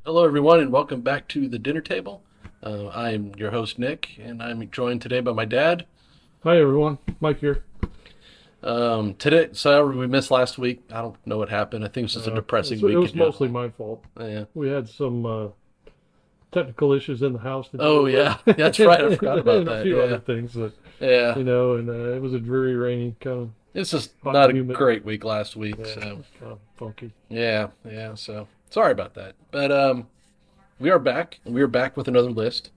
Hello, everyone, and welcome back to the dinner table. I'm your host, Nick, and I'm joined today by my dad. Hi, everyone. Mike here. Today, so we missed last week. I don't know what happened. I think it was just a depressing week. It was mostly my fault. Yeah. We had some technical issues in the house. Oh, yeah. That's right. I forgot about and that. a few Yeah. other things that, Yeah. and it was a dreary, rainy kind of. It's just hot, not a humid. great week last week. Yeah, So, it was kind of funky. yeah. So, sorry about that. But we are back, and we are back with another list.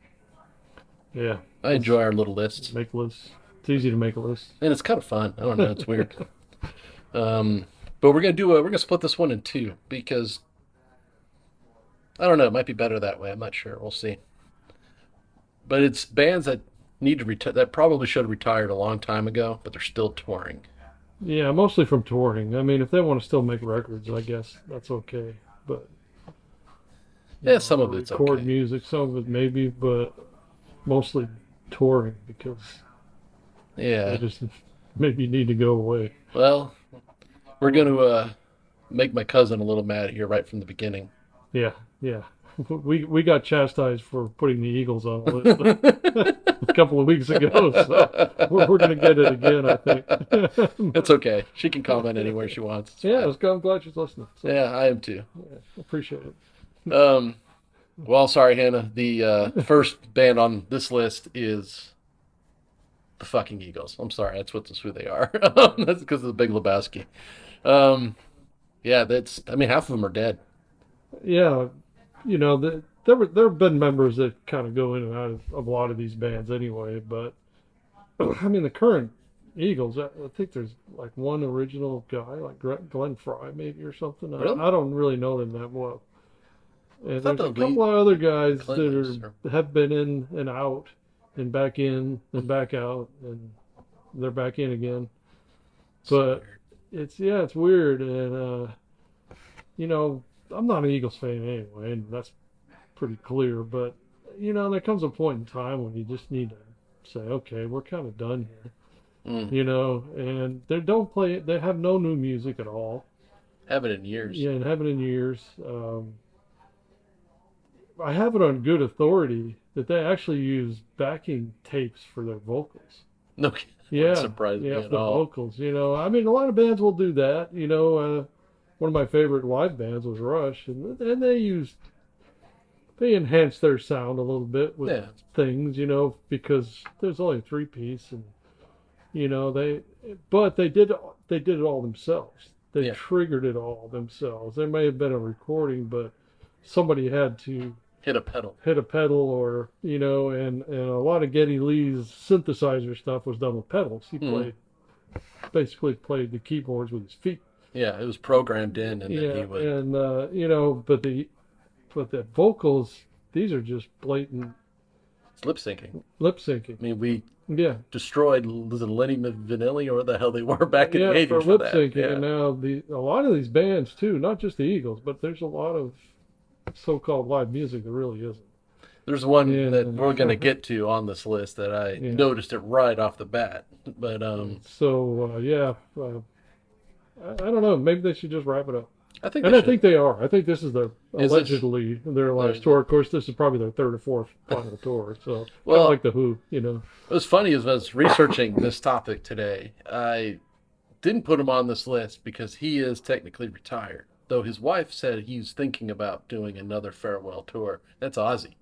Yeah. I enjoy our little lists. Make lists. It's easy to make a list. And it's kind of fun. I don't know. It's weird. But we're gonna split this one in two because I don't know. It might be better that way. I'm not sure. We'll see. But it's bands that need to retire. That probably should have retired a long time ago, but they're still touring. Yeah, mostly from touring. I mean, if they want to still make records, I guess that's okay. But Yeah, some of it's record okay. music, some of it maybe, but mostly touring because Yeah. they just maybe need to go away. Well, we're gonna make my cousin a little mad here right from the beginning. Yeah. We got chastised for putting the Eagles on the list a couple of weeks ago, so we're going to get it again, I think. It's okay. She can comment anywhere she wants. It's Yeah, fine. I'm glad she's listening. So, Yeah, I am too. yeah, appreciate it. Well, sorry, Hannah. The first band on this list is the fucking Eagles. I'm sorry. That's who they are. That's because of the Big Lebowski. Yeah, half of them are dead. Yeah, there have been members that kind of go in and out of a lot of these bands anyway, but I mean the current Eagles, I think there's like one original guy, like Glenn Fry maybe or something. Really? I don't really know them that well. And thought there's a the lead- couple of other guys Clint that have been in and out and back in and back out and they're back in again. But it's weird, and I'm not an Eagles fan anyway, and that's pretty clear. But there comes a point in time when you just need to say, okay, we're kind of done here. And they have no new music at all. Haven't in years. Yeah, and haven't in years. I have it on good authority that they actually use backing tapes for their vocals. No, Yeah, wouldn't surprise me for at the all. vocals. I mean, a lot of bands will do that. One of my favorite live bands was Rush, and they enhance their sound a little bit with Yeah. things, because there's only a 3-piece, and but they did it all themselves. They Yeah. triggered it all themselves. There may have been a recording, but somebody had to Hit a pedal. hit a pedal, or and a lot of Geddy Lee's synthesizer stuff was done with pedals. He basically played the keyboards with his feet. Yeah, it was programmed in, and Yeah, then he would. and but the vocals, these are just blatant It's lip syncing. lip syncing. I mean, we Yeah, destroyed Lenny Vanilli or what the hell they were back in the 80s for for lip that. syncing. Yeah. And now a lot of these bands too, not just the Eagles, but there's a lot of so-called live music that really isn't. There's one Yeah. that we're going to get to on this list that I Yeah. noticed it right off the bat. But I don't know. Maybe they should just wrap it up. I think And they I should. think they are. I think this is Is allegedly their last tour. Of course, this is probably their third or fourth final tour. So kind Well, of like the Who, What was funny is when I was researching this topic today, I didn't put him on this list because he is technically retired. Though his wife said he's thinking about doing another farewell tour. That's Ozzy.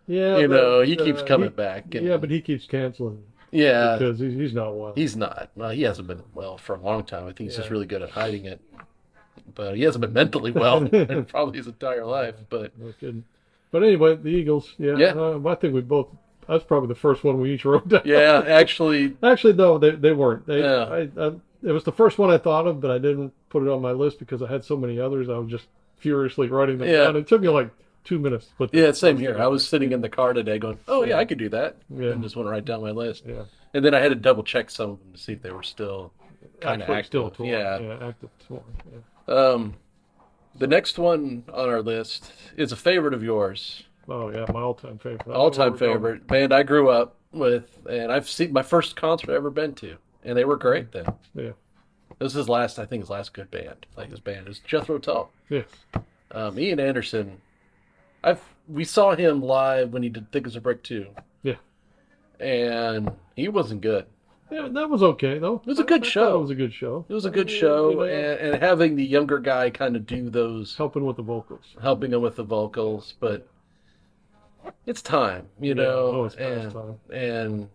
Yeah, He keeps coming back. And, Yeah, but he keeps canceling yeah, because he's not well. he's not. Well, he hasn't been well for a long time. I think he's just Yeah. really good at hiding it. But he hasn't been mentally well in probably his entire life. But No kidding. But anyway, the Eagles. Yeah, Yeah. I think we both. That's probably the first one we each wrote down. yeah, actually, Actually, no, they weren't. Yeah. It was the first one I thought of, but I didn't put it on my list because I had so many others. I was just furiously writing them Yeah. down. It took me like 2 minutes to put them. yeah, same here. I was sitting in the car today going, oh, yeah, I could do that. Yeah. And just went right down my list. Yeah. And then I had to double check some of them to see if they were still kind of Actually active. still touring. Yeah. Active touring. Yeah. The next one on our list is a favorite of yours. Oh yeah, my all-time favorite. All-time favorite band I grew up with, and I've seen my first concert I've ever been to. and they were great then. Yeah. This is his last, I think, his last good band. Like his band is Jethro Tull. Yes. Ian Anderson, we saw him live when he did Thick as a Brick 2. Yeah. And he wasn't good. Yeah, that was okay though. It was a good show. It was a good show. It was a good show, You know, and having the younger guy kind of do those, helping with the vocals. helping him with the vocals, but it's time, you Yeah, know. oh, it's past time. And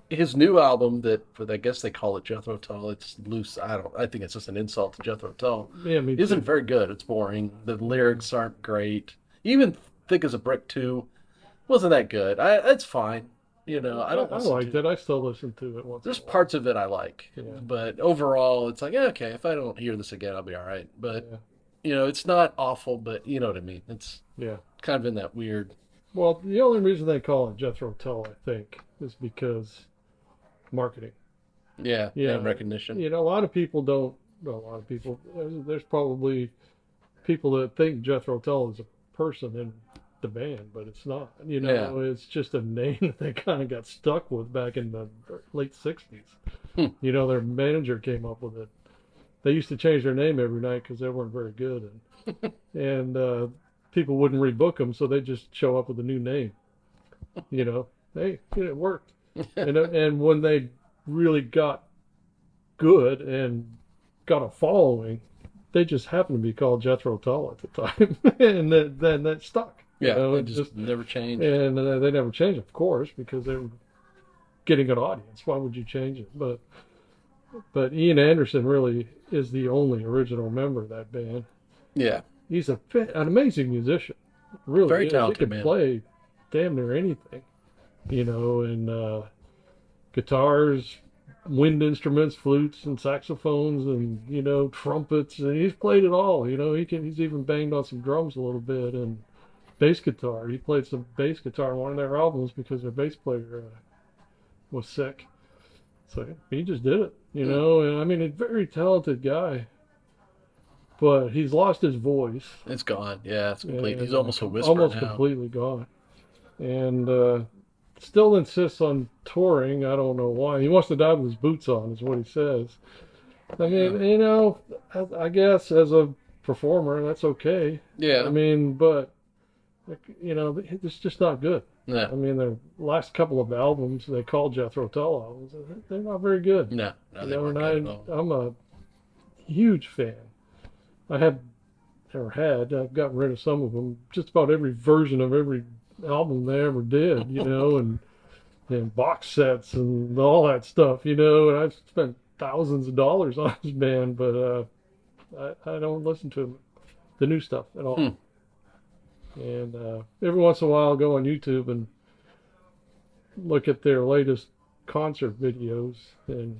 his new album that, I guess they call it Jethro Tull. It's loose. I think it's just an insult to Jethro Tull. Yeah, me too. Isn't very good. It's boring. The lyrics aren't great. Even Thick as a Brick 2 wasn't that good. It's fine. You know, I don't. I liked it. I still listen to it once. There's in a while. parts of it I like, Yeah. but overall, it's like, yeah, okay, if I don't hear this again, I'll be all right. But Yeah. you know, it's not awful, but you know what I mean. It's Yeah. kind of in that weird. Well, the only reason they call it Jethro Tull, I think, is because marketing. Yeah, Yeah. name recognition. You know, a lot of people don't. Well, a lot of people. There's probably people that think Jethro Tull is a person in the band, but it's not. You know, it's just a name that they kind of got stuck with back in the late '60s. You know, their manager came up with it. They used to change their name every night because they weren't very good, and people wouldn't rebook them, so they just show up with a new name. You know, hey, it worked. And when they really got good and got a following, they just happened to be called Jethro Tull at the time, and then that stuck. Yeah, you know, it just never changed. And they never changed, of course, because they were getting an audience. Why would you change it? But Ian Anderson really is the only original member of that band. Yeah, He's an amazing musician. Really, Very is. talented He could man. play damn near anything, you know, and guitars, wind instruments, flutes, and saxophones, and you know, trumpets, and he's played it all. You know, he's even banged on some drums a little bit and bass guitar. He played some bass guitar on one of their albums because their bass player was sick. So he just did it, you know. And I mean, a very talented guy, but he's lost his voice. it's gone. Yeah, it's complete. And, He's almost a whisper almost now. completely gone, and still insists on touring. I don't know why. He wants to die with his boots on, is what he says. I mean, you know, I guess as a performer, that's okay. Yeah, I mean, but you know, it's just not good. I no, mean, their last couple of albums they called Jethro Tull albums. They're not very good. no, You they know, weren't and good at all. I'm a huge fan. I've gotten rid of some of them. Just about every version of every album they ever did, you know, and box sets and all that stuff, you know. And I've spent thousands of dollars on this band, but I don't listen to the new stuff at all. And every once in a while, I'll go on YouTube and look at their latest concert videos, and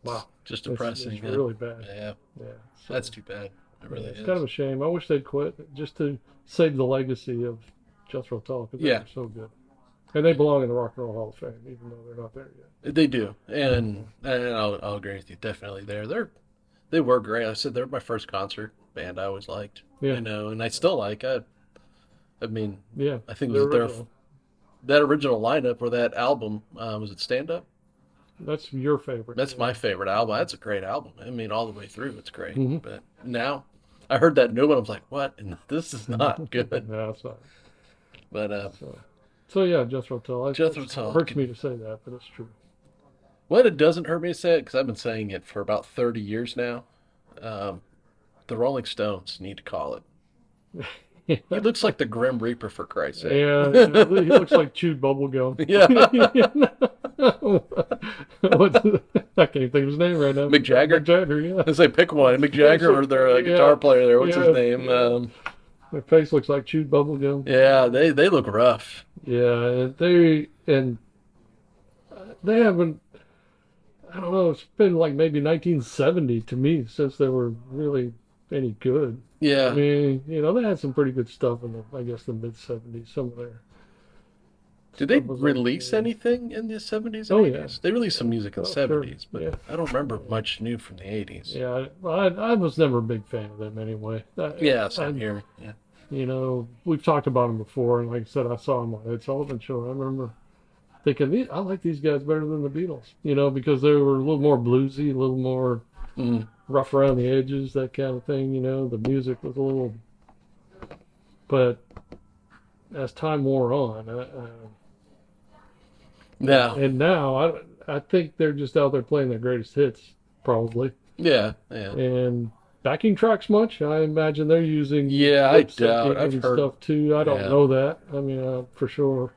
wow, Just it's depressing. it's yeah. really bad. Yeah, Yeah, so, that's too bad. It really it's is. kind of a shame. I wish they'd quit just to save the legacy of Jethro Tull, because Yeah. they're so good. And they belong in the Rock and Roll Hall of Fame, even though they're not there yet. They do, and I'll agree with you. Definitely, they were great. I said they're my first concert band. I always liked, Yeah. you know, and I still like. I mean, Yeah, I think it they're was their original. that original lineup or that album. Was it Stand Up? That's your favorite. That's my favorite album. That's a great album. I mean, all the way through, it's great. Mhm. But now, I heard that new one. I was like, what? And this is not good. No, it's not. But So yeah, Jethro Tull. Jethro It Tull. hurts me to say that, but it's true. what it doesn't hurt me to say it because I've been saying it for about 30 years now. The Rolling Stones need to call it. He looks like the Grim Reaper, for Christ's sake. Yeah, he looks like chewed bubble gum. Yeah. I can't think of his name right now. Mick Jagger? Mick Jagger, yeah. Let's say pick one. Mick Jagger or their guitar Yeah. player there. What's Yeah. his name? Their face looks like chewed bubble gum. Yeah, they look rough. Yeah, and they haven't. I don't know. It's been like maybe 1970 to me since they were really any good. Yeah. I mean, you know, they had some pretty good stuff in the, I guess, the mid 70s. Some of their. Did they stuff was release okay. anything in the 70s and Oh, yeah. 80s? They released some music in the Oh, sure. 70s, but Yeah. I don't remember much new from the 80s. Yeah, I was never a big fan of them anyway. Yeah, same I- here. Yeah. You know, we've talked about them before, and like I said, I saw them on Ed Sullivan Show. I remember thinking, I like these guys better than the Beatles, because they were a little more bluesy, a little more Mm. rough around the edges, that kind of thing. The music was a little, but as time wore on, Yeah. and now I think they're just out there playing their greatest hits, probably. Yeah. Yeah. And backing tracks much? I imagine they're using Yeah, I lip doubt. syncing I've and heard. stuff too. I don't Yeah. know that. I mean, for sure.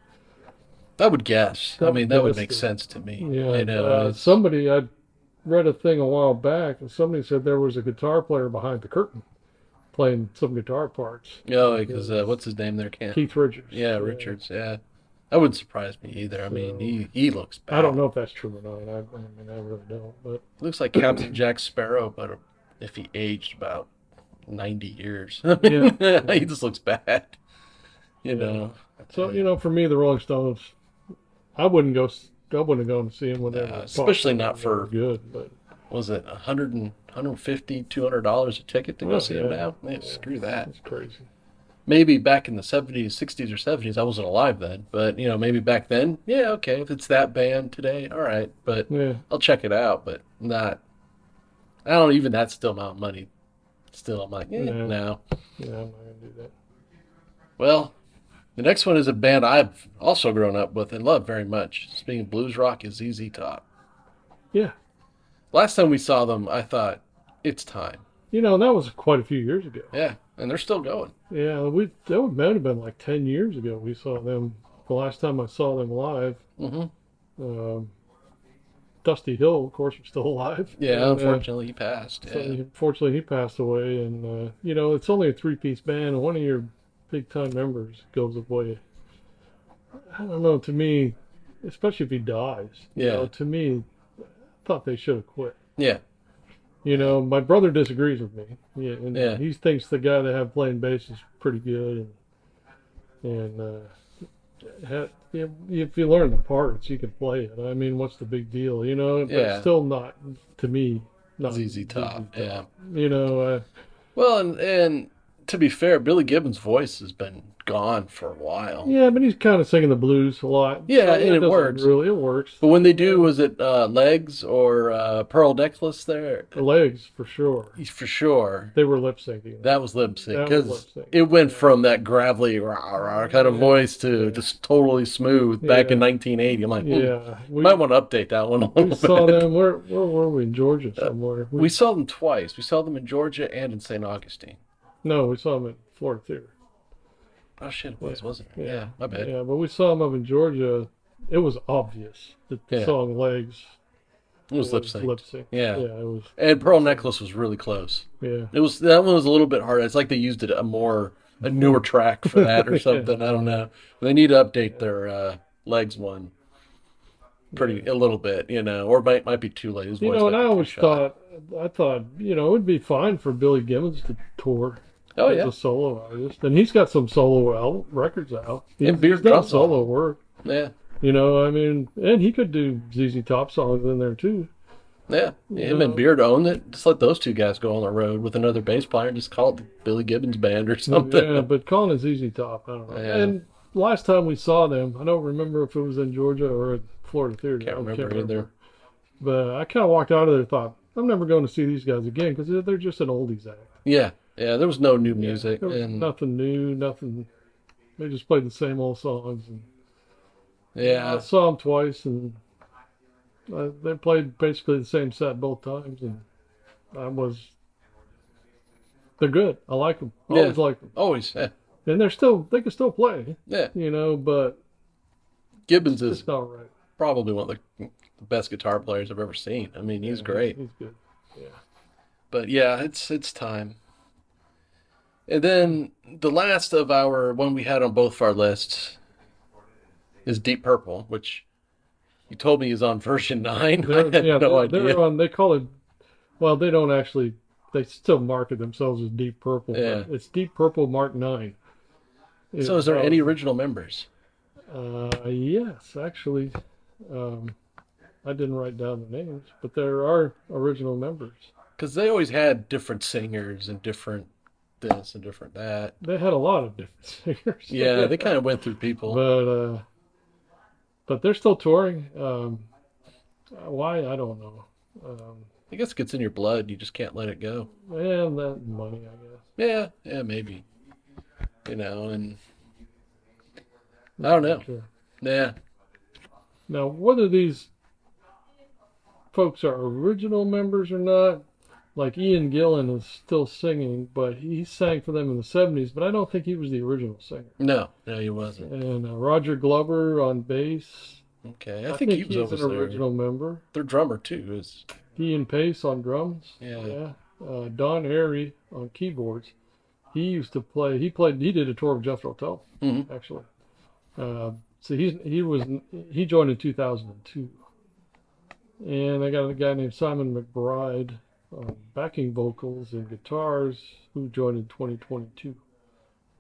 I would guess. I That mean, would that would guess make that. sense to me. Yeah. It's Somebody I read a thing a while back, and somebody said there was a guitar player behind the curtain playing some guitar parts. oh, It because was what's his name there? Can't. Keith Richards. Yeah, Yeah. Richards. Yeah, that wouldn't surprise me either. I mean, So he looks I don't bad. know if that's true or not. I mean, I really don't. But Looks like Captain Jack Sparrow, but if he aged about 90 years, I yeah, mean, yeah, he just looks bad. You yeah. know. So for me, the Rolling Stones, I wouldn't go. I wouldn't have gone to see them when they were Especially popular not and they were for good. But was it 150, $200 a ticket to go oh see him yeah, now? Man, yeah, screw that. it's crazy. Maybe back in the 70s, 60s, or 70s, I wasn't alive then, but maybe back then, yeah, okay, if it's that band today, all right, but Yeah, I'll check it out, but not, I don't even, that's still amount of money. Still, I'm like, yeah, no. yeah. I'm not gonna do that. Well, the next one is a band I've also grown up with and love very much. Speaking of blues rock, is ZZ Top. Yeah, Last time we saw them, I thought, it's time. that was quite a few years ago. Yeah, and they're still going. Yeah, that might have been like 10 years ago. We saw them. The last time I saw them live, Hmm. um, Dusty Hill, of course, was still alive, Yeah, and unfortunately, he passed. so Yeah. unfortunately he passed away. And it's only a three-piece band, and one of your big-time members goes away. I don't know. To me, especially if he dies, Yeah. to me, I thought they should have quit. Yeah. My brother disagrees with me. Yeah, and Yeah. he thinks the guy they have playing bass is pretty good, and if you learn the parts, you can play it. I mean, what's the big deal, But Yeah. it's still not, to me, not ZZ Top. Yeah. You know, Well, and to be fair, Billy Gibbons' voice has been gone for a while. yeah, but he's kind of singing the blues a lot. Yeah, So and it doesn't works. really. It works. But when they do, was it Legs or Pearl Necklace there? The legs, for sure. For sure. They were lip syncing. That was lip sync. That was Because lip sync. it went from that gravelly rah, rah kind of Yeah. voice to Yeah. just totally smooth back in Yeah. 1980. I'm like, Yeah, might want to update that one a we little saw bit. them. Where were we? In Georgia somewhere. We saw them twice. We saw them in Georgia and in St. Augustine. No, we saw them at Florida Theater. Oh, shit, it Yeah, wasn't it? yeah, Yeah, my bad. yeah. But we saw them up in Georgia. It was obvious that the Yeah. song "Legs" It was lip sync. lip sync. Yeah. Yeah, it was. And Pearl Necklace was really close. Yeah, That one was a little bit harder. It's like they used a newer track for that or yeah, something. I don't know. They need to update their Legs one a little bit, or might be too late. His voice And might I be too always shy. thought, it would be fine for Billy Gibbons to tour Oh as yeah, a solo artist, and he's got some solo records out. and Beard He's done drums solo on. work. Yeah, I mean, and he could do ZZ Top songs in there too. yeah. Him and know. Beard own it. Just let those two guys go on the road with another bass player and just call it the Billy Gibbons Band or something. Yeah, but calling it ZZ Top, I don't know. Yeah. And last time we saw them, I don't remember if it was in Georgia or at Florida Theater. Can't I remember either. But I kind of walked out of there and thought, I'm never going to see these guys again because they're just an oldies act. Yeah, yeah. There was no new Yeah, music, there was and nothing new, nothing. They just played the same old songs. And I yeah, saw them twice, and they played basically the same set both times, and they're good. I like them. I Yeah. always like them, always. Yeah, and they can still play, yeah. but Gibbons it's is not right. probably one of the best guitar players I've ever seen. I mean, he's Yeah, great. He's good. Yeah. But yeah, it's time. And then the last of our one we had on both of our lists is Deep Purple, which you told me is on version 9. I had no idea. They're on. They call it. Well, they don't actually. They still market themselves as Deep Purple. Yeah. But it's Deep Purple Mark 9. So is there any original members? Yes, actually. I didn't write down the names, but there are original members. Because they always had different singers and different this and different that. They had a lot of different singers. Yeah, they kind of went through people. But but they're still touring. Why I don't know. I guess it gets in your blood. You just can't let it go. And that money, I guess. Yeah, yeah, maybe. And I Not don't really know. sure. Yeah. Now, whether these folks are original members or not, like Ian Gillan is still singing, but he sang for them in the 70s, but I don't think he was the original singer. No, no, he wasn't. And Roger Glover on bass, Okay, I I think think he was he's an always original member. their drummer too. Is Ian Pace on drums. yeah. Yeah. Don Airy on keyboards. He used to play. He did a tour with Jethro Tull, Hmm. actually. So he joined in 2002, and I got a guy named Simon McBride on backing vocals and guitars who joined in 2022.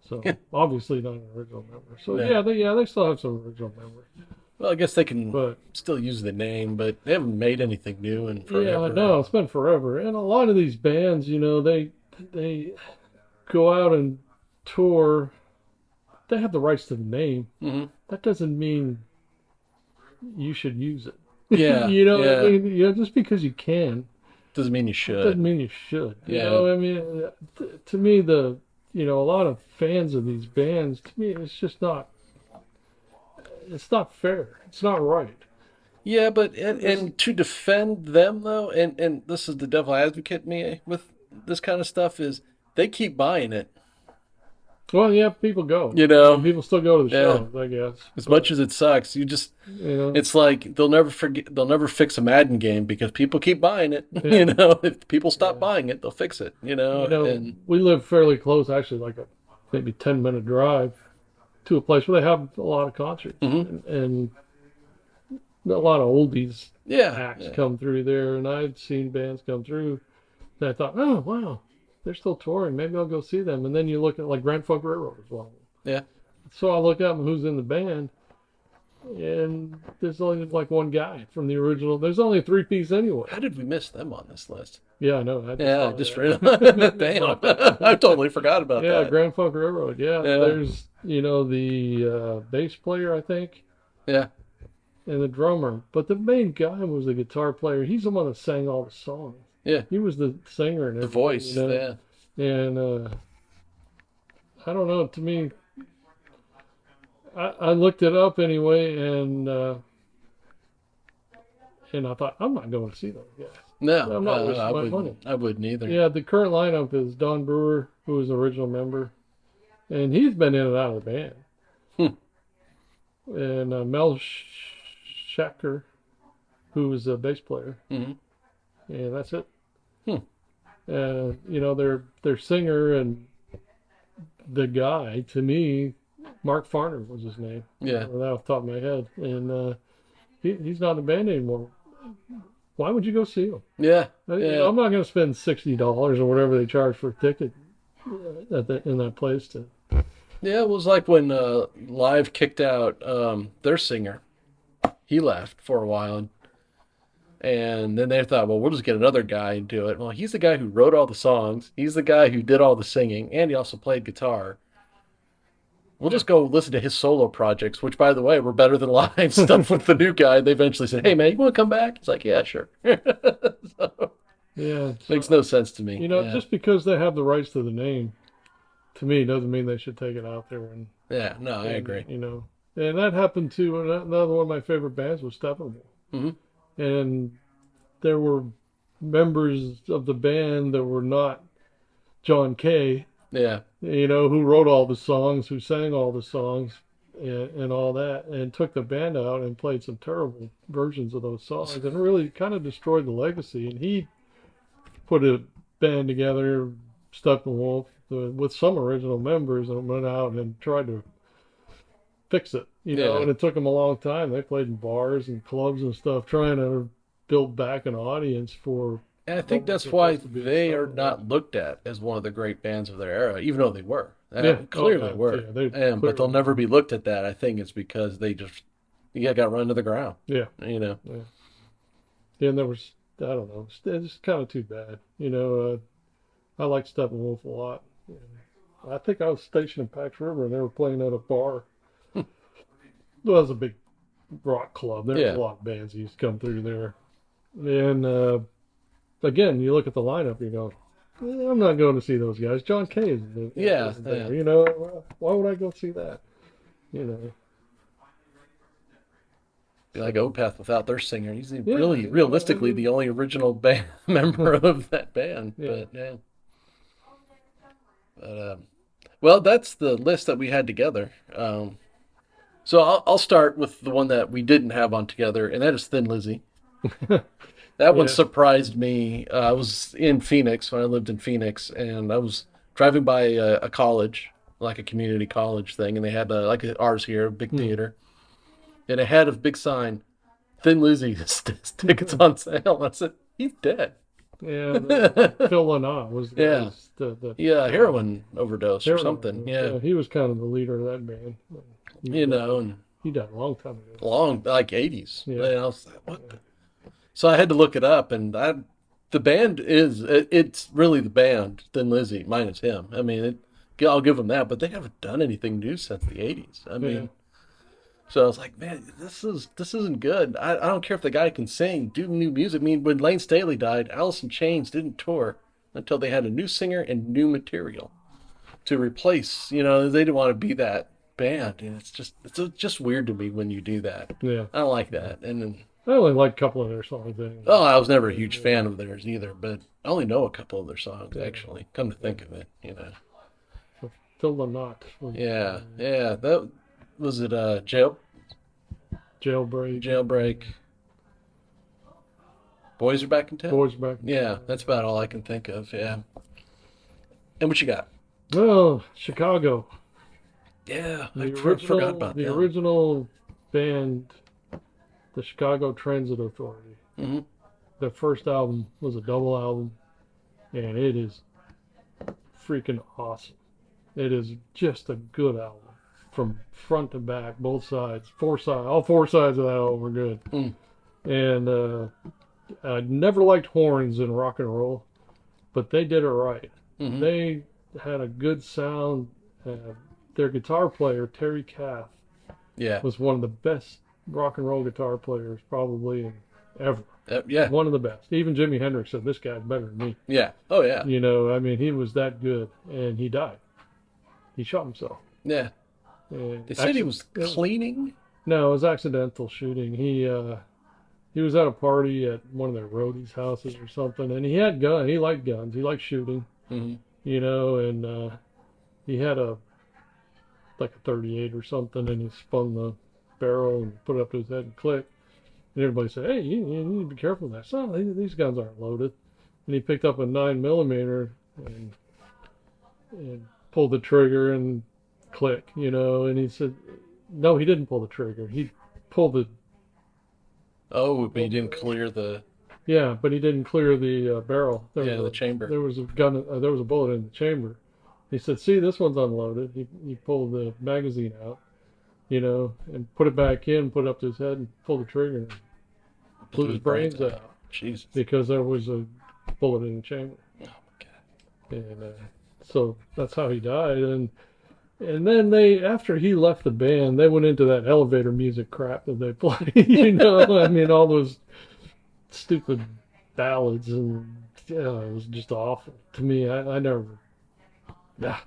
So obviously not an original member. So No. they still have some original members, Well, I guess they can but still use the name, but they haven't made anything new in yeah, forever. no, it's been forever. And a lot of these bands, they go out and tour. They have the rights to the name. Hmm. That doesn't mean you should use it. Yeah, You know what I yeah. mean? Just because you can Doesn't mean you doesn't should. mean you should. You Yeah. know, I mean, to me, a lot of fans of these bands, to me, it's not fair. It's not right. Yeah, but and to defend them though, and this is the devil advocate me with this kind of stuff is they keep buying it. Well, yeah, people go. You I mean, know, people still go to the yeah. shows, I guess. As But, much as it sucks, you know, it's like they'll never fix a Madden game because people keep buying it. yeah, If people stop yeah. buying it, they'll fix it. And We live fairly close, actually, like a maybe 10-minute drive to a place where they have a lot of concerts mhm. and a lot of oldies Yeah, acts yeah, come through there. And I'd seen bands come through that I thought, oh, wow, they're still touring. Maybe I'll go see them. And then you look at like Grand Funk Railroad as well. yeah. So I look up who's in the band, and there's only like one guy from the original. There's only a three-piece anyway. How did we miss them on this list? Yeah, I know. I just Yeah, I thought of just that. read. Damn, I totally forgot about Yeah, that. Grand Funk Railroad. Yeah, Yeah, there's the bass player, I think, yeah, and the drummer. But the main guy was the guitar player. He's the one that sang all the songs. yeah. He was the singer and The everything, voice. Yeah, And I don't know. To me, I looked it up anyway, and I thought I'm not going to see those guys. no, I'm not I wasting my money. wouldn't. I wouldn't either. Yeah, the current lineup is Don Brewer, who was the original member, and he's been in and out of the band. And Mel Shacker, who was a bass player, Hmm. and that's it. Hmm. Their singer and the guy, to me, Mark Farner was his name. Yeah, Right off the top of my head, and he's not in the band anymore. Why would you go see him? yeah, yeah. I'm not going to spend $60 or whatever they charge for a ticket in that place to. Yeah, it was like when Live kicked out their singer. He left for a while, and then they thought, well, we'll just get another guy and do it. Well, he's the guy who wrote all the songs. He's the guy who did all the singing, and he also played guitar. We'll just go listen to his solo projects, which, by the way, were better than live stuff with the new guy. They eventually said, hey, man, you want to come back? He's like, yeah, sure. So, Yeah, makes no sense to me. Yeah, just because they have the rights to the name, to me, doesn't mean they should take it out there yeah, no, I and agree. and that happened to another one of my favorite bands was Steppenwolf, Hmm. and there were members of the band that were not John Kay, Yeah, who wrote all the songs, who sang all the songs, and all that, and took the band out and played some terrible versions of those songs, and really kind of destroyed the legacy. And he put a band together, Steppenwolf, with some original members, and went out and tried to fix it, yeah. and it took them a long time. They played in bars and clubs and stuff, trying to build back an audience for And I what think was that's why supposed to be they are Steppenwolf. not looked at as one of the great bands of their era, even though they were. Yeah, Clearly oh, were. yeah, they But they'll clearly, never be looked at that. I think it's because they just got run to the ground. yeah, You know. yeah. And there was, I don't know, it's kind of too bad. I liked Steppenwolf a lot. I think I was stationed in Pax River, and they were playing at a bar. It was a big rock club. There's Yeah. a lot of bands that used to come through there. And again, you look at the lineup, you go, I'm not going to see those guys. John Kay isn't Yeah. isn't Yeah. there. You know, why would I go see that? You know, Be like so Opeth without their singer. He's yeah, really, realistically, the only original band member of that band. yeah. But yeah. But well, that's the list that we had together. So I'll start with the one that we didn't have on together, and that is Thin Lizzy. That one Yeah. surprised me. I was in Phoenix when I lived in Phoenix, and I was driving by a college, like a community college thing, and they had like ours here, a big Hmm. theater, and it had a big sign, Thin Lizzy tickets on sale. I said, he's dead. Yeah, Phil Lynott was, Yeah, was the yeah, heroin overdose or something. Yeah, Yeah, he was kind of the leader of that band. you know, and He died a long time ago. long like 80s. Yeah. And I was like, what the? So I had to look it up, and the band it's really the band, Thin Lizzy, minus him. I mean, I'll give them that, but they haven't done anything new since the 80s. I mean, Yeah. so I was like, man, this isn't good. I don't care if the guy can sing, do new music. I mean, when Lane Staley died, Alice in Chains didn't tour until they had a new singer and new material to replace. You know, they didn't want to be that band, and it's just weird to me when you do that. Yeah. I don't like that. And then, I only like a couple of their songs anyway. oh, I was never a huge fan of theirs either, but I only know a couple of their songs actually. Come to think of it, you know. So Phil Lynott was Yeah, yeah. That was it. Jailbreak. Jailbreak. Boys are back in town. Boys Back. Yeah, that's about all I can think of. Yeah. And what you got? Well, Chicago. Yeah, I The original, forgot about the that. original band, the Chicago Transit Authority. Hmm. Their first album was a double album, and it is freaking awesome. It is just a good album from front to back, both sides, all four sides of that album were good. Mm. And I never liked horns in rock and roll, but they did it right. Hmm. They had a good sound. Their guitar player, Terry Kath, Yeah. was one of the best rock and roll guitar players probably ever. Yeah. One of the best. Even Jimi Hendrix said, this guy's better than me. Yeah. Oh yeah. You know, I mean, he was that good. And he died. He shot himself. Yeah. And They said he was cleaning. No, it was accidental shooting. He was at a party at one of their roadies' houses or something, and he had guns. He liked guns. He liked shooting. Hmm. You know, and he had like a 38 or something, and he spun the barrel and put it up to his head and clicked. And everybody said, "Hey, you need to be careful with that. Son, these guns aren't loaded." And he picked up a 9mm and pulled the trigger and click, you know. And he said, "No, he didn't pull the trigger. He pulled the Oh, but he didn't clear the. yeah, but he didn't clear the barrel. The chamber. There was a gun. There was a bullet in the chamber." He said, "See, this one's unloaded." He pulled the magazine out, you know, and put it back in, put it up to his head, and pulled the trigger, and blew his brains out Jesus. because there was a bullet in the chamber. Oh my God. And so that's how he died. And then after he left the band, they went into that elevator music crap that they play. You know, I mean, all those stupid ballads, and it was just awful to me. I never. Yeah.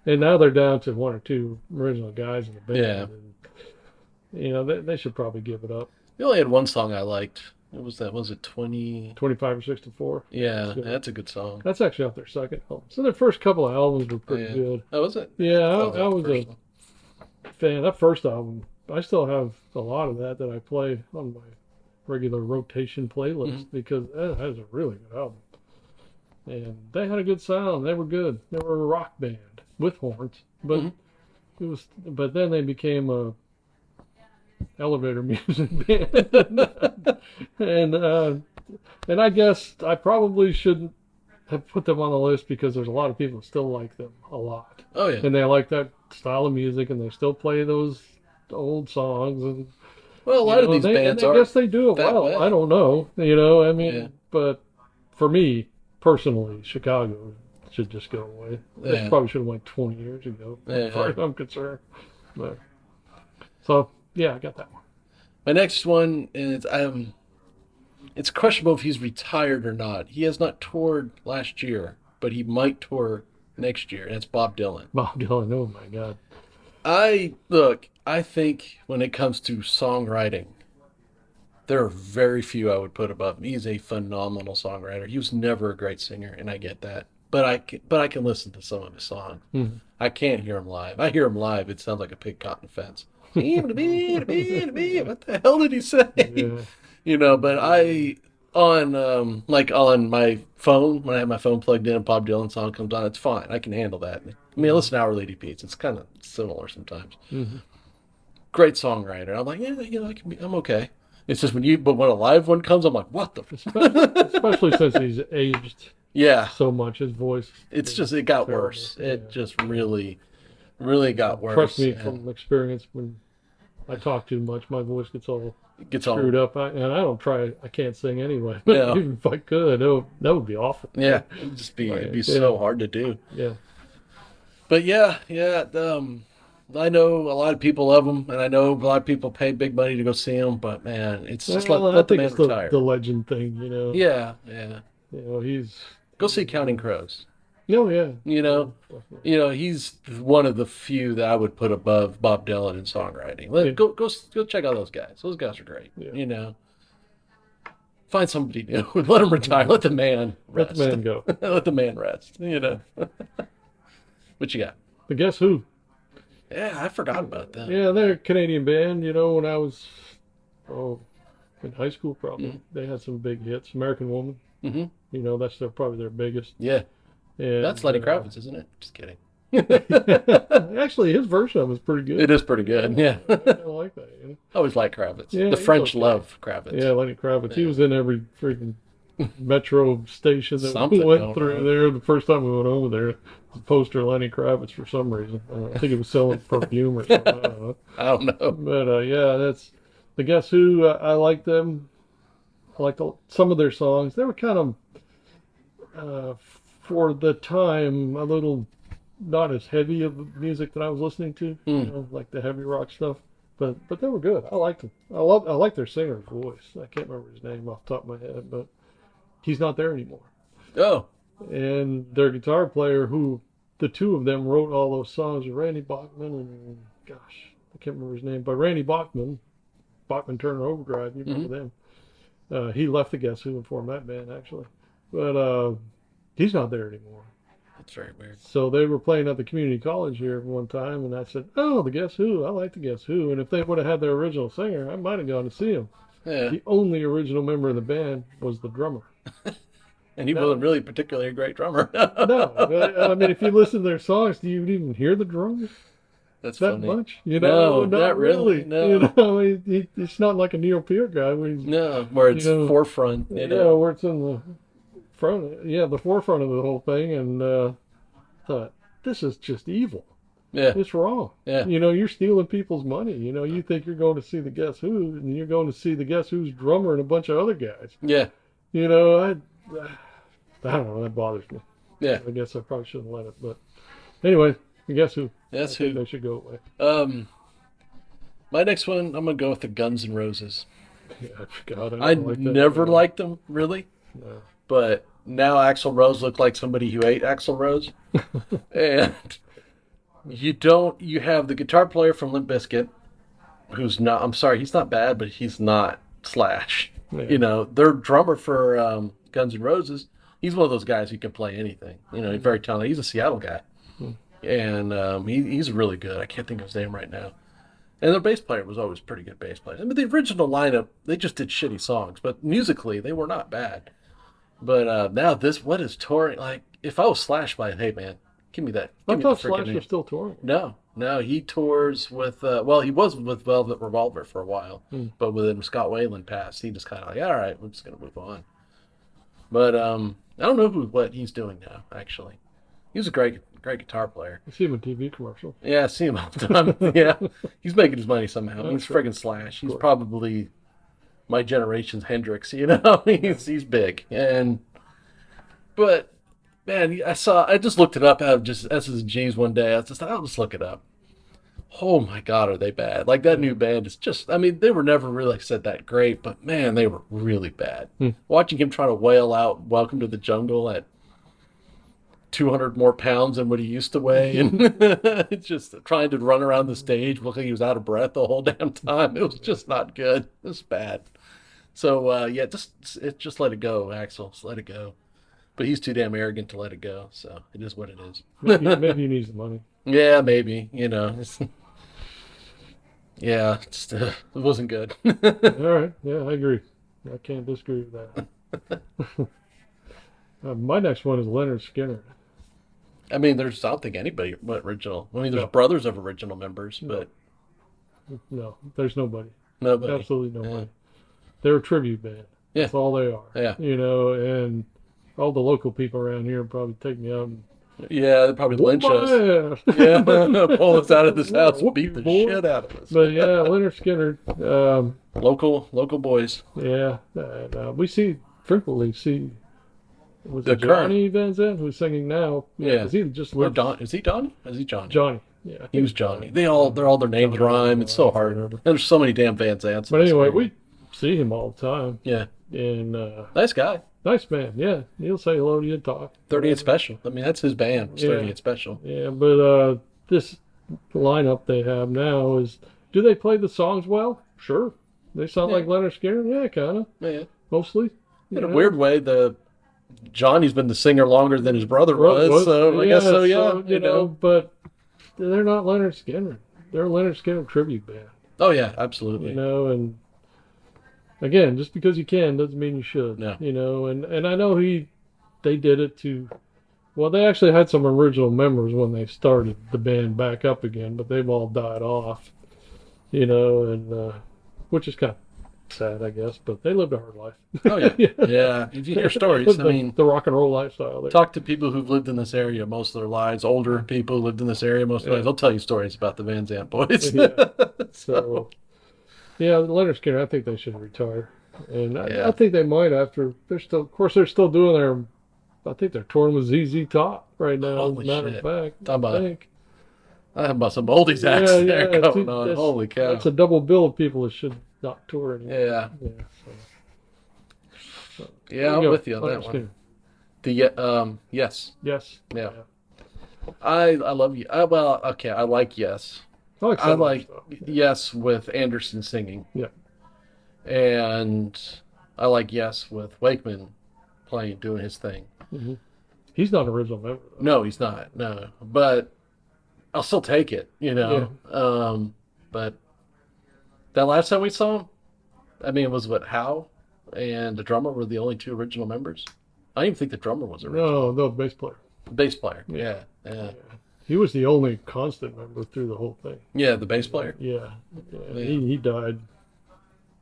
And now they're down to one or two original guys in the band. Yeah. And, you know, they should probably give it up. They only had one song I liked. It was that. Was it 20? 25 or 64. Yeah, that's a good song. That's actually off their second album. So their first couple of albums were pretty Yeah. good. Oh, was it? Yeah, Oh, I was first a one. fan. That first album, I still have a lot of that I play on my regular rotation playlist because that is a really good album. And they had a good sound. They were good. They were a rock band with horns, but it was. But then they became a elevator music band, and I guess I probably shouldn't have put them on the list because there's a lot of people who still like them a lot. Oh yeah. And they like that style of music, and they still play those old songs. And Well, a lot of these bands I are. guess they do it that well. way. I don't know. You know, I mean, Yeah. but for me personally, Chicago should just go away. They Yeah. probably should have went 20 years ago, Yeah. as far as I'm concerned. But so yeah, I got that one. My next one is it's questionable if he's retired or not. He has not toured last year, but he might tour next year, and it's Bob Dylan. Bob Dylan. Oh my God. I think when it comes to songwriting, there are very few I would put above him. He's a phenomenal songwriter. He was never a great singer, and I get that. But I can listen to some of his songs. Mhm. I can't hear him live. I hear him live, it sounds like a pig caught in a fence. What the hell did he say? Yeah. But I on my phone when I have my phone plugged in, a Bob Dylan song comes on, it's fine. I can handle that. I mean, I listen to Our Lady Pete's. It's kind of similar sometimes. Mhm. Great songwriter. I'm like, yeah, I'm okay. It's just but when a live one comes, I'm like, what the? Especially since he's aged Yeah, so much, his voice. it got terrible. worse. It Yeah. just really, really got worse. Trust me And from experience, when I talk too much, my voice gets all it gets all screwed up. And I don't try. I can't sing anyway. But Yeah. even if I could, that would be awful. yeah, it'd be Yeah. so hard to do. Yeah. But yeah. I know a lot of people love him, and I know a lot of people pay big money to go see him. But man, it's just Well, I let the think man it's retire. the legend thing, you know. Yeah, yeah. He's. Go see Counting Crows. No, yeah. He's one of the few that I would put above Bob Dylan in songwriting. Yeah. Go check out those guys. Those guys are great. Yeah. Find somebody new. Let him retire. Let the man Let rest. the man go. Let the man rest. What you got? But guess who? Yeah, I forgot about that. Yeah, they're a Canadian band. When I was, in high school, probably. Mhm. They had some big hits. American Woman. Mm-hmm. That's probably their biggest. Yeah, And, that's Lenny Kravitz, isn't it? Just kidding. Actually, his version of it was pretty good. It is pretty good. Yeah, I like that. I always like Kravitz. Yeah, The he's French okay. love Kravitz. Yeah, Lenny Kravitz. He Yeah. was in every freaking metro station that Something we went going through on. there. The first time we went over there, the poster of Lenny Kravitz for some reason. I think it was selling perfume or something. I don't know. I don't know. But yeah, that's the Guess Who. I like them. I like some of their songs. They were kind of, for the time, a little not as heavy of the music that I was listening to. Like the heavy rock stuff. But they were good. I liked them. I like their singer's voice. I can't remember his name off the top of my head, but he's not there anymore. Oh, And their guitar player, who the two of them wrote all those songs, Randy Bachman and gosh, I can't remember his name, but Randy Bachman Turner Overdrive, you remember them? He left the Guess Who and formed that band actually, but he's not there anymore. that's very weird. So they were playing at the community college here one time, and I said, "Oh, the Guess Who! I like the Guess Who." And if they would have had their original singer, I might have gone to see him. Yeah, The only original member of the band was the drummer. and he wasn't really particularly a great drummer. No, I mean, if you listen to their songs, do you even hear the drums That's that funny. much? No, not really, no. It's not like a Neil Peart guy where he's, No, where it's forefront. where it's in the front, the forefront of the whole thing, and thought, this is just evil. Yeah, It's wrong. yeah, You're stealing people's money. You think you're going to see the Guess Who, and you're going to see the Guess Who's drummer and a bunch of other guys. yeah, I don't know. That bothers me. yeah. I guess I probably shouldn't let it, but anyway, Guess Who? That's I think who. they should go away. My next one, I'm gonna go with the Guns N' Roses. Yeah, I forgot. I don't like that. never liked them really, No. but now Axl Rose looked like somebody who ate Axl Rose, and you have the guitar player from Limp Bizkit, who's not. I'm sorry, he's not bad, but he's not Slash. Yeah. Their drummer for Guns N' Roses, he's one of those guys who can play anything. He's very talented. He's a Seattle guy, and he's really good. I can't think of his name right now. And their bass player was always a pretty good bass player. I mean, the original lineup, they just did shitty songs, but musically, they were not bad. But now what is touring? Like, if I was Slash by, hey, man, give me that. I Give me the thought freaking Slash name. was still touring. No, he tours with, he was with Velvet Revolver for a while, but when Scott Weiland passed, he just kind of like, all right, we're just going to move on. But I don't know what he's doing now, actually. He was a great guitar player. I see him in TV commercials. Yeah, I see him all the time. Yeah, he's making his money somehow. He's That's right. friggin' Slash. He's course. probably my generation's Hendrix. He's big. But man, I just looked it up out of just S's and G's one day. I just thought, I'll just look it up. Oh my God, are they bad? Like that new band is just, I mean, they were never really like, said that great, but man, they were really bad. Hmm. Watching him try to wail out Welcome to the Jungle at 200 more pounds than what he used to weigh, and just trying to run around the stage looking like he was out of breath the whole damn time. It was just not good. It was bad. So yeah, just let it go, Axel. Just let it go. But he's too damn arrogant to let it go. So it is what it is. Maybe he needs the money. Yeah, maybe. Yeah, it wasn't good. All right. Yeah, I agree. I can't disagree with that. My next one is Leonard Skinner. I mean, I don't think anybody went original. I mean, there's No. brothers of original members, but No, there's nobody. nobody. Absolutely Yeah. nobody. They're a tribute band. Yeah. That's all they are. Yeah. And all the local people around here probably take me out and Yeah, they probably lynch whoop us. my ass. Yeah, pull us out of this house, Whoop beat you, the boy. shit out of us. But yeah, Leonard Skinner. Local boys. Yeah, we frequently see. Was The it current- Johnny Van Zandt who's singing now? Yeah. 'cause he just Or lived Is he Donnie? Is he Johnny? Johnny. Yeah, I He think was it's Johnny. They're all their names rhyme. It's so hard. Whatever. There's so many damn Van Zants. But anyway, we see him all the time, Yeah, and nice guy. nice man. Yeah, he'll say hello to you and talk. 38 Special. I mean, that's his band. It's Yeah. 38 Special. Yeah, but this lineup they have now is. Do they play the songs well? Sure. They sound Yeah. like Leonard Skinner. Yeah, kind of. Yeah. Mostly. In a You know? weird way, Johnny's been the singer longer than his brother Well, was, so I guess so. Yeah, so, you know, but they're not Leonard Skinner. They're a Leonard Skinner tribute band. Oh yeah, absolutely. You know, and again, just because you can doesn't mean you should. No. You know, and I know they did it to. Well, they actually had some original members when they started the band back up again, but they've all died off. You know, and which is kind of sad, I guess. But they lived a hard life. Oh yeah, yeah. If you hear stories, I mean, the rock and roll lifestyle. There. talk to people who've lived in this area most of their lives. Older people who lived in this area most of their lives. They'll tell you stories about the Van Zant boys. Yeah. So, yeah, Leonard Skinner. I think they should retire, and Yeah. I think they might after they're still. Of course, they're still doing their. I think they're touring with ZZ Top right now. Holy as a matter shit. of fact, Talk about I think. I have about some oldies acts Yeah, there yeah, going see, on. that's- Holy cow! That's a double bill of people that should not tour anymore. Yeah, Yeah. So, yeah. there I'm you go. with you on Leonard that one. Skinner. Yes, Yes. yeah. I love you. Well, okay. I like Yes. I like, I some of like their stuff. Yes with Anderson singing. Yeah. And I like Yes with Wakeman doing his thing. Mhm. He's not an original member. Though. No, he's not. No, but I'll still take it. But that last time we saw him, I mean, it was Howe and the drummer were the only two original members. I don't even think the drummer was original. No, the bass player. The bass player. Yeah. He was the only constant member through the whole thing. Yeah, the bass player. Yeah. Yeah. He died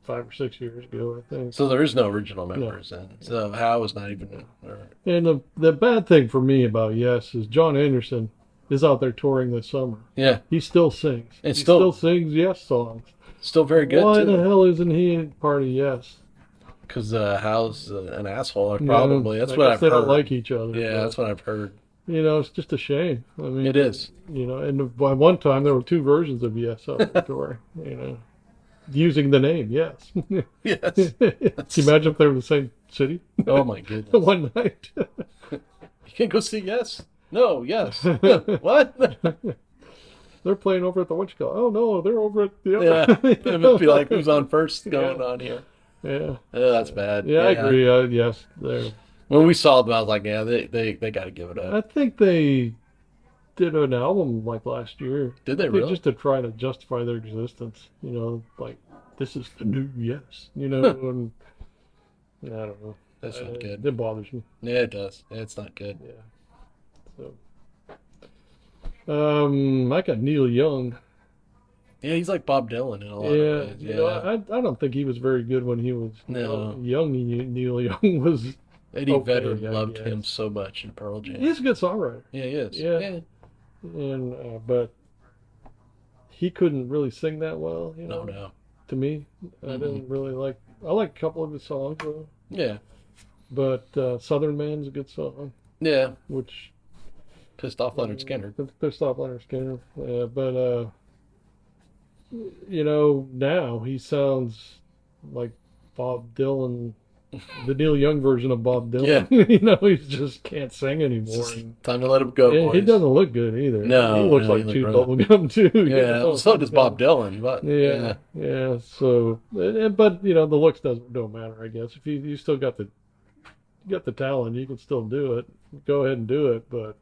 5 or 6 years ago, I think. So there is no original members, and so Howe is not even. And the bad thing for me about Yes is John Anderson is out there touring this summer. Yeah, He still sings. And he still- still sings Yes songs. still very good Why too. the hell isn't he part of Yes? Because Howe's an asshole, probably. That's I what guess I've they heard. don't like each other. Yeah, but, that's what I've heard. You know, it's just a shame. I mean, It is. You know, and by one time there were 2 versions of Yes out there touring. You know, using the name Yes. Yes. Can you imagine if they were in the same city Oh my goodness. one night? You can't go see Yes. No. Yes. What? They're playing over at the what you call? Oh no, they're over at the Yeah. other. It would be like who's on first going Yeah. on here. Yeah. Oh, that's bad. Yeah, I agree. Yes, they're. When we saw them, I was like, yeah, they got to give it I up. think they did an album like last year. Did they I think really? just to try to justify their existence. You know, like this is the new Yes. You know, and I don't know. That's not good. It bothers me. Yeah, it does. It's not good. Yeah. I got Neil Young. Yeah, he's like Bob Dylan in a lot Yeah, of ways. you know, I don't think he was very good when he was No. young. Neil Young was. Eddie Okay, Vedder I loved guess. him so much in Pearl Jam. He's a good songwriter. Yeah, he is. Yeah. And but he couldn't really sing that well, you know. No. To me, I didn't really like. I like a couple of his songs, though. Yeah. But Southern Man's a good song, Yeah. which Pissed off Leonard Skinner. pissed off Leonard Skinner. But now he sounds like Bob Dylan, the Neil Young version of Bob Yeah, Dylan. He just can't sing it's anymore. just And time to let him go, he boys. doesn't look good either. He No, looks no, you like look chewed rough. bubblegum too. Yeah, well, so does Bob Dylan, but Yeah, yeah, yeah. So, but the looks don't matter, I guess. If you still got the talent, you can still do it. Go ahead and do it. But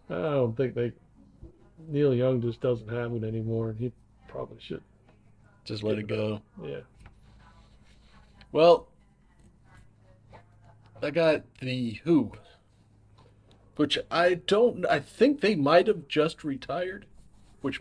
I don't think Neil Young just doesn't have it anymore, and he probably should just let give it it up. go. Yeah. Well, I got the Who, which I think they might have just retired, which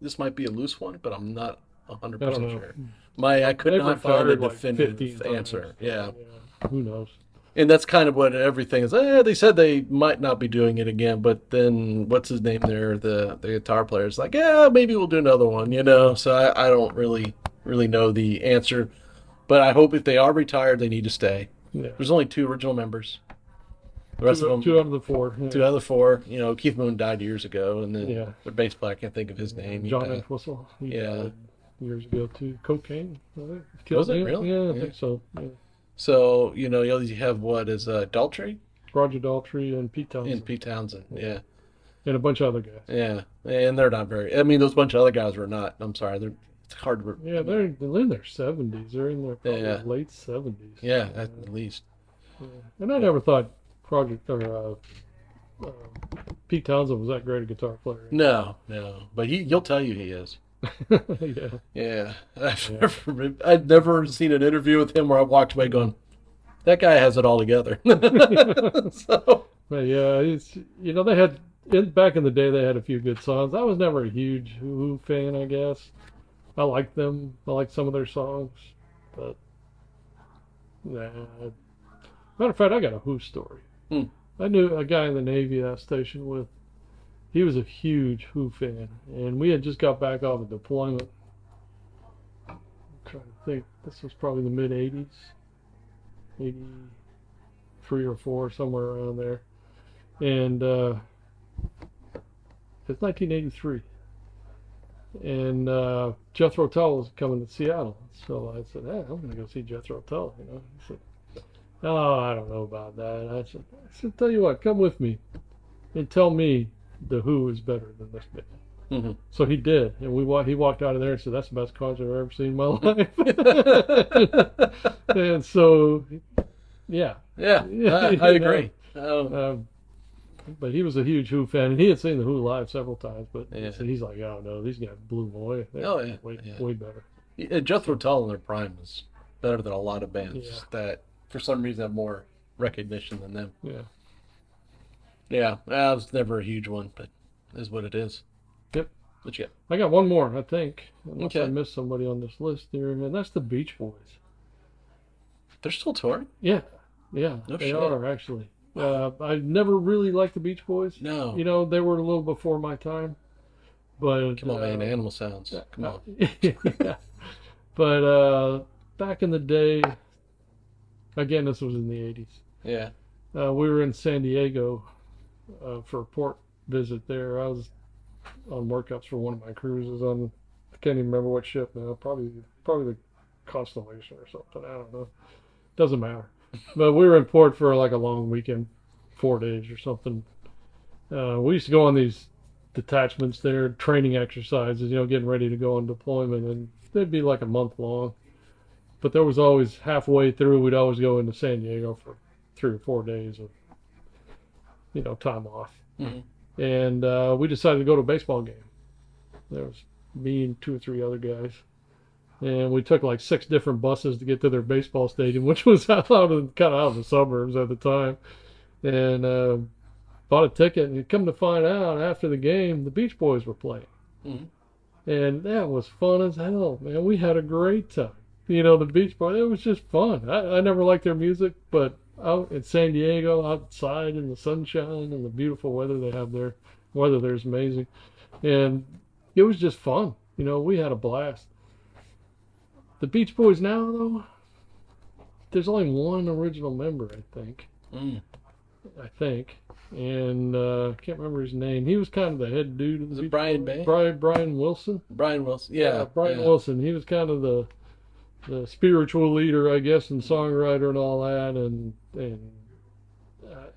this might be a loose one, but I'm not I don't 100% know. sure. I could They've not find a retired like 15 definitive times. answer. Yeah. Yeah. Who knows? And that's kind of what everything is. They said they might not be doing it again, but then what's his name there? The guitar player is like, yeah, maybe we'll do another one, you know. So I don't really know the answer, but I hope if they are retired, they need to stay. Yeah. There's only two original members. The rest of Two them, out of the four. two Yeah. out of the four. You know, Keith Moon died years ago, and then Yeah. the bass player, I can't think of his name. He John passed. Entwistle. He Yeah. died years ago too. Cocaine. I think. Killed Was it him. really? Yeah, I Yeah. think so. Yeah. So you have what is Daltrey Roger Daltrey and Pete and Townsend. Pete Townsend. Yeah. Yeah. And a bunch of other guys. Yeah, and they're not very. I mean, those bunch of other guys were not. I'm sorry, it's hard to. Yeah, they're in their 70s. They're in their probably Yeah, late 70s. yeah, at least. Yeah. And I never thought uh, Pete Townsend was that great a guitar player. No, no, but he'll tell you he is. Yeah, Yeah, yeah. I'd never seen an interview with him where I walked away going, that guy has it all together. So But yeah, they had back in the day they had a few good songs. I was never a huge Who fan, I guess. I liked them. I liked some of their songs, but nah. Matter of fact, I got a Who story. hmm, I knew a guy in the Navy I was stationed with. He was a huge Who fan, and we had just got back off a deployment. I'm trying to think. This was probably the mid '80s, '83 or '4, somewhere around there, and it's 1983. And Jethro Tull was coming to Seattle, so I said, "Hey, I'm going to go see Jethro Tull." He said, "Oh, I don't know about that." I said, "Tell you what, come with me and tell me the Who is better than this band." mhm. So he did, and he walked out of there and said, "That's the best concert I've ever seen in my life." And so, yeah, Yeah, yeah, I agree. but he was a huge Who fan, and he had seen the Who live several times. But Yeah. so he's like, "Oh no, these guys blew him away. They're Oh yeah, way yeah. way better." Jethro Tull in their prime was better than a lot of bands Yeah, that, for some reason, have more recognition than them. yeah. Yeah, I was never a huge one, but it is what it is. Yep. What you I got one more, I think, unless I Okay. missed somebody on this list here, and that's the Beach Boys. They're still touring? Yeah, yeah, No they shit. are actually. Wow. I never really liked the Beach Boys. No. They were a little before my time, but Come on, man. Animal sounds. Come on. yeah. But back in the day, again, this was in the '80s. Yeah. We were in San Diego for a port visit there. I was on workups for one of my cruises on. I can't even remember what ship now. Probably the Constellation or something. I don't know. Doesn't matter. But we were in port for like a long weekend, 4 days or something. We used to go on these detachments there, training exercises, getting ready to go on deployment, and they'd be like a month long. But there was always halfway through, we'd always go into San Diego for 3 or 4 days of, time off. Hmm. And we decided to go to a baseball game. There was me and 2 or 3 other guys. And we took like 6 different buses to get to their baseball stadium, which was kind of out of the suburbs at the time. And bought a ticket, and come to find out after the game, the Beach Boys were playing. Hmm. And that was fun as hell, man. We had a great time. The Beach Boys, it was just fun. I never liked their music, but out in San Diego, outside in the sunshine and the beautiful weather they have there, weather there is amazing. And it was just fun. We had a blast. The Beach Boys now, though, there's only one original member, I think. Mm. I think, and I can't remember his name. He was kind of the head dude of the Is it Beach Brian Boys. Bay? Brian Wilson. Brian Wilson. Yeah, Yeah, Brian yeah, Wilson. He was kind of the spiritual leader, I guess, and songwriter and all that. And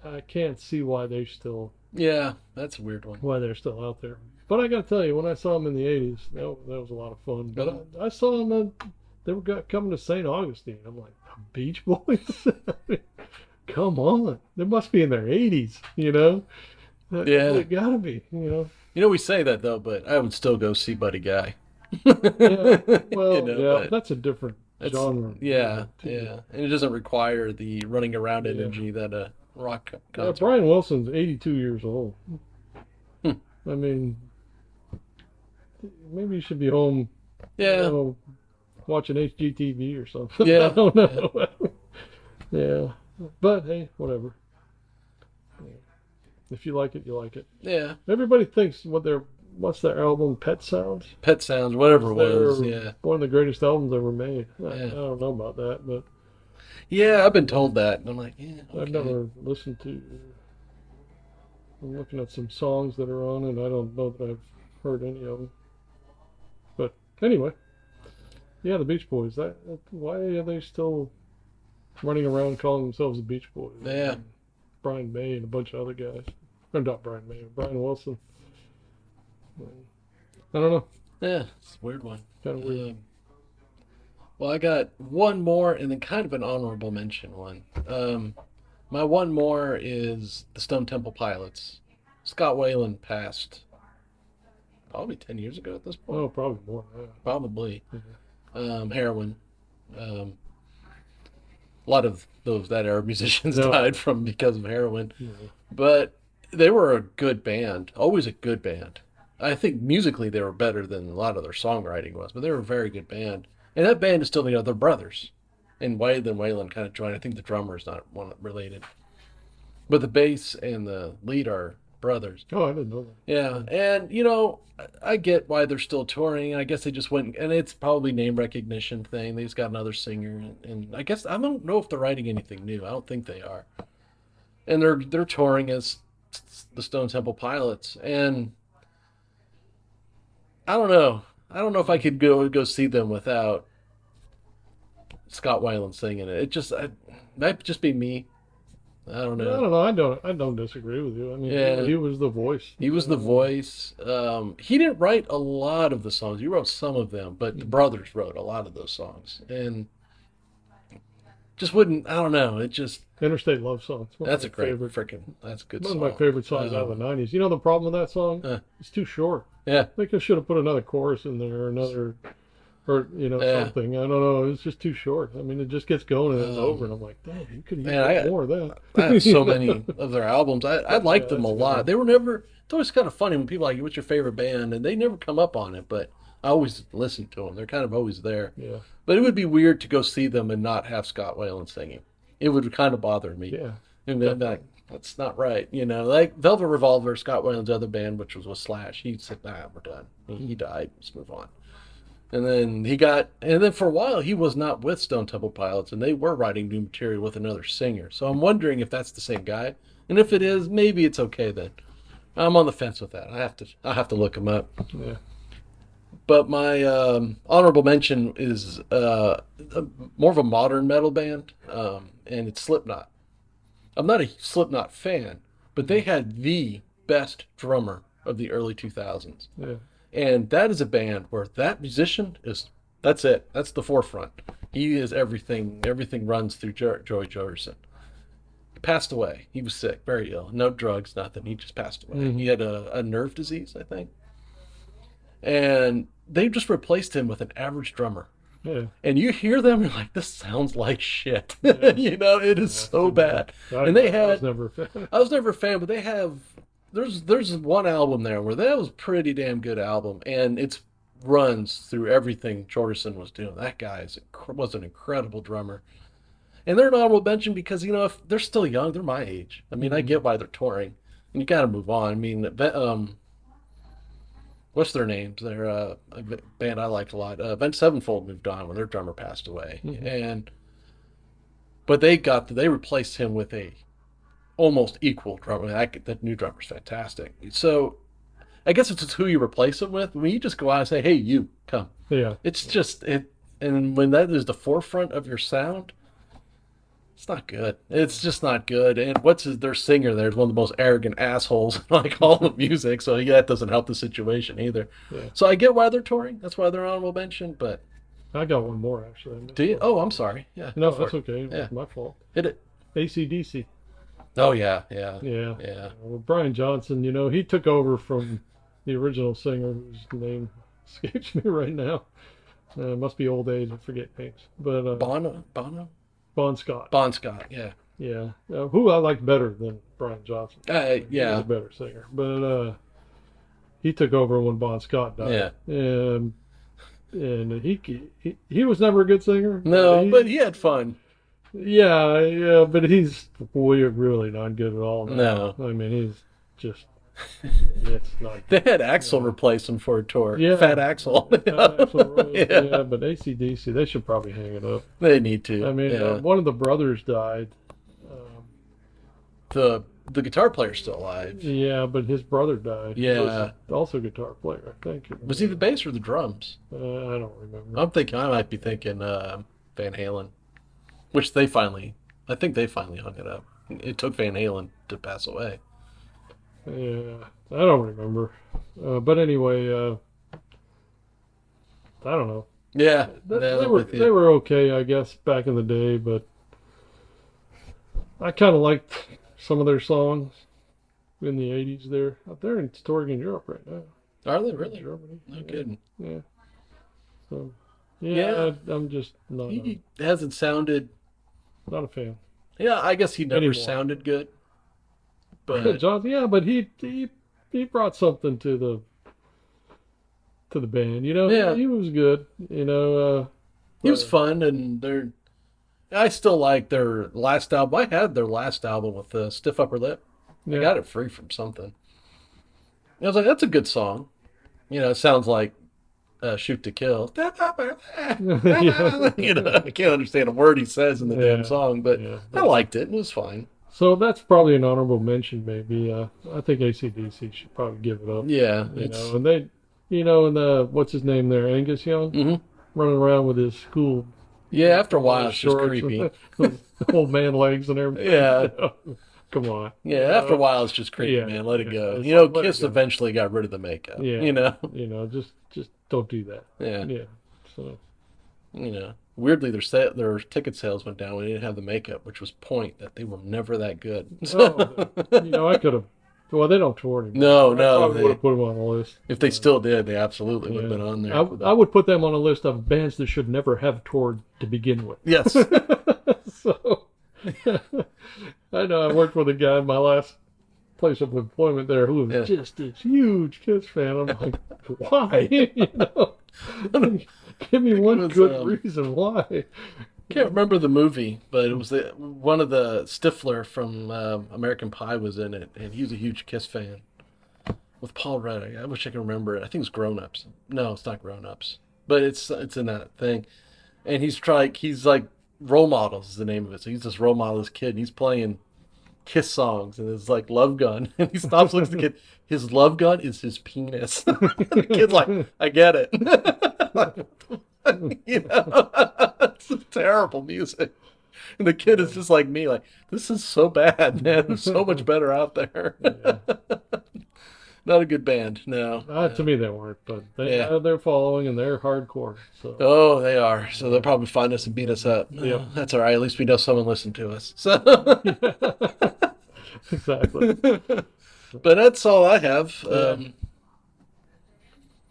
I can't see yeah. That's a weird one. why they're still out there. But I got to tell you, when I saw them in the '80s, that was a lot of fun. But I saw them. They were coming to St. Augustine. I'm like, the Beach Boys. Come on, they must be in their 80s. Yeah. They gotta be. We say that though, but I would still go see Buddy Guy. Yeah. Well, yeah, But that's a different it's genre. yeah, Too. yeah, and it doesn't require the running around Yeah. energy that a rock Yeah, concert. Brian Wilson's 82 years old. Hmm. I mean, maybe you should be home, Yeah, watching HGTV or something. I yeah, don't yeah, know. Yeah, but hey, whatever. If you like it, you like it. yeah. Everybody thinks what's their album, Pet Sounds? Pet Sounds, whatever it was. They're Yeah, one of the greatest albums ever made. I yeah, don't know about that, but yeah. I've been told that, and I'm like, yeah, I've okay. never listened to. I'm looking at some songs that are on, and I don't know that I've heard any of them. But anyway, yeah, the Beach Boys. Why are they still running around calling themselves the Beach Boys? Yeah, And Brian May and a bunch of other guys. Or not Brian May, Brian Wilson. I don't know. yeah. It's a weird one. Kind of weird. Um, well, I got one more, and then kind of an honorable mention one. My one more is the Stone Temple Pilots. Scott Weiland passed probably 10 years ago at this point. Oh, probably more than Probably. that. Heroin. Um, a lot of those that era musicians Yeah. died from because of heroin. Yeah. But they were a good band, always a good band. I think musically they were better than a lot of their songwriting was, but they were a very good band. And that band is still together. They're brothers. And Wade and Waylon kind of joined. I think the drummer is not one related, but the bass and the lead are brothers. Oh, I didn't know that. Yeah, and I get why they're still touring. I guess they just went, and it's probably name recognition thing. They just got another singer, and I guess I don't know if they're writing anything new. I don't think they are, and they're touring as the Stone Temple Pilots, and I don't know. I don't know if I could go see them without Scott Weiland singing it. It just might just be me. I don't I know. don't know. I don't disagree with you. I mean, Yeah, he was the voice. he was the voice. He didn't write a lot of the songs. He wrote some of them, but the brothers wrote a lot of those songs, and just wouldn't. I don't know. It just Interstate Love Song. It's that's a great freaking. That's a good one of song. my favorite songs out of the '90s. You know the problem with that song? Uh, It's too short. yeah, I think I should have put another chorus in there, or yeah. something. I don't know. It's just too short. I mean, it just gets going and it's over, Um, and I'm like, damn, you could have man, used more of that. I have You so know? many of their albums. I liked Yeah, them a that's a good lot. one. They were never. It's always kind of funny when people are like, "What's your favorite band?" and they never come up on it, but I always listen to them. They're kind of always there. Yeah, But it would be weird to go see them and not have Scott Weiland singing. It would kind of bother me. yeah, And then like, that's not right. Like Velvet Revolver, Scott Weiland's other band, which was with Slash. He said, "Nah, we're done." He died. Let's move on. And then for a while he was not with Stone Temple Pilots, and they were writing new material with another singer. So I'm wondering if that's the same guy. And if it is, maybe it's okay then. I'm on the fence with that. I have to look him up. yeah. But my honorable mention is more of a modern metal band, and it's Slipknot. I'm not a Slipknot fan, but they had the best drummer of the early 2000s. Yeah. And that is a band where that musician that's it. That's the forefront. He is everything. Everything runs through Joey Jordison. He passed away. He was sick, very ill. No drugs, nothing. He just passed away. Hmm. He had a nerve disease, I think. And they just replaced him with an average drummer. Yeah. And you hear them, you're like, this sounds like shit. Yeah. It is That's so too bad. bad. And they I was had, never a fan. I was never a fan, but they have, there's one album there where that was a pretty damn good album, and it runs through everything Jordison was doing. That guy was an incredible drummer. And they're an honorable mention because, if they're still young, they're my age. I mean, I get why they're touring, and you got to move on. I mean, what's their names? They're a band I liked a lot. Avenged Sevenfold moved on when their drummer passed away, Mhm. but they replaced him with a almost equal drummer. That new drummer's fantastic. So I guess it's just who you replace him with. When you just go out and say, "Hey, you come," Yeah. it's just it. And when that is the forefront of your sound, it's not good. It's just not good. And their singer there is one of the most arrogant assholes in like all the music. So yeah, that doesn't help the situation either. Yeah. So I get why they're touring. That's why they're honorable mention. But I got one more actually. do you? Oh, I'm sorry. Yeah. No, Go for that's it. okay. Yeah. It's my fault. Hit it. ACDC. Oh yeah, yeah, Yeah. yeah. Well, Brian Johnson, he took over from the original singer, whose name escapes me right now. Must be old age. I forget names. But Bono, Bon Scott. Bon Scott. Yeah. Yeah. Who I liked better than Brian Johnson. He was Yeah. a better singer. But he took over when Bon Scott died. Yeah. And he was never a good singer. No, but he had fun. Yeah, but he's really not good at all now. No. I mean, he's just, it's not They good. had Axel replace him for a tour. Yeah. Fat Axel. Absolutely. Yeah. Yeah, but AC/DC, they should probably hang it up. They need to. I mean, yeah. one of the brothers died. The guitar player's still alive. Yeah, but his brother died. He Yeah. was also a guitar player, I think. Was he the bass or the drums? I don't remember. I might be thinking Van Halen, which I think they finally hung it up. It took Van Halen to pass away. Yeah, I don't remember. But anyway, I don't know. Yeah, They were okay, I guess, back in the day, but I kind of liked some of their songs in the 80s there. They're touring in Europe right now. Are they really? Germany. No kidding. Yeah. So, Yeah. I'm just He hasn't sounded. not a fan. Yeah, I guess he never Anymore. sounded good. But John, yeah, but he brought something to the band. Yeah. He was good. he was but- fun, and I still like their last album. I had their last album with the Stiff Upper Lip. Yeah. I got it free from something. I was like, that's a good song. It sounds like Shoot to Kill. Stiff Upper Lip. I can't understand a word he says in the damn Yeah. song, but Yeah. I liked it. It was fine. So that's probably an honorable mention, maybe. I think AC/DC should probably give it up. Yeah. And they, and what's his name there, Angus Young, Mhm. running around with his cool Yeah, after a while, it's just shorts creepy. with old man legs and everything. Yeah. Come on. Yeah, after a while, it's just creepy, yeah, man. Let it yeah, go. it's like, let it Kiss go. eventually got rid of the makeup. Yeah. Just don't do that. Yeah. Yeah. So Weirdly, their ticket sales went down when they didn't have the makeup, which was point that they were never that good. I could have. Well, they don't tour anymore. No, I no, probably would have put them on the list. if they still did, they absolutely would have Yeah. been on there. I would put them on a list of bands that should never have toured to begin with. Yes. So I know I worked with a guy in my last place of employment there who was Yeah. just this huge Kiss fan. I'm like, why? Give me one was, good reason why. Can't remember the movie, but it was one of the Stifler from American Pie was in it, and he was a huge Kiss fan. With Paul Rudd, I wish I could remember it. I think it's Grown Ups. No, it's not Grown Ups, but it's in that thing. And he's like Role Models is the name of it. So he's this role model, this kid, and he's playing Kiss songs, and it's like Love Gun, and he stops, looks at the kid. His love gun is his penis. The kid's like, I get it. It's terrible music. And the kid is just like me, like, this is so bad, man. There's so much better out there. Not a good band, no. To me, they weren't, but Yeah. they're following and they're hardcore. So Oh, they are. So they'll probably find us and beat us up. Yep. That's all right. At least we know someone listened to us. So, exactly. but that's all I have.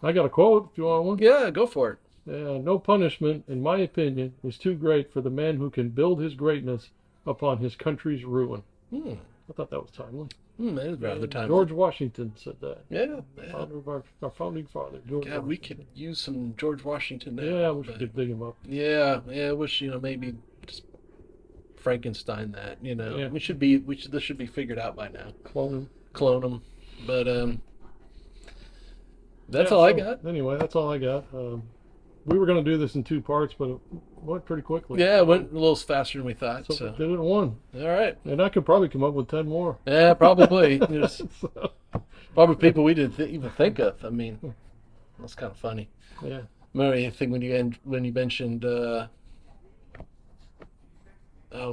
I got a quote if you want one. Yeah, go for it. No punishment, in my opinion, is too great for the man who can build his greatness upon his country's ruin. I thought that was timely. That is rather timely. George Washington said that. Yeah. Founder of our founding father, George God, we Washington. could use some George Washington now. Yeah, I wish we but- could dig him up. Yeah, I wish maybe just Frankenstein that. Yeah. This should be figured out by now. Clone Clone them, but him. that's Yeah, all I so, got. Anyway, that's all I got. We were going to do this in two parts, but went pretty quickly. Yeah, it went a little faster than we thought. So So, we did it in one. all right. And I could probably come up with 10 more. Yeah, probably. There's So, probably people we didn't even think of. I mean, that's kind of funny. yeah. Remember anything when you mentioned oh,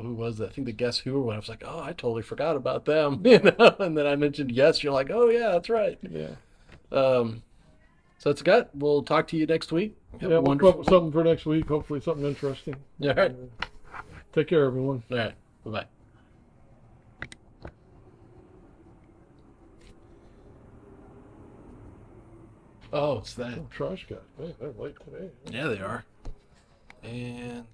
who was that? I think the Guess Who one. I was like, oh, I totally forgot about them. And then I mentioned Yes. You're like, oh yeah, that's right. Yeah. So that's got. We'll talk to you next week. Have Yeah, a we'll come up with something for next week. Hopefully something interesting. All right. Take care, everyone. All right. Bye bye. Oh, it's that. Trash guy. Hey, they're late today. Yeah, they are. And.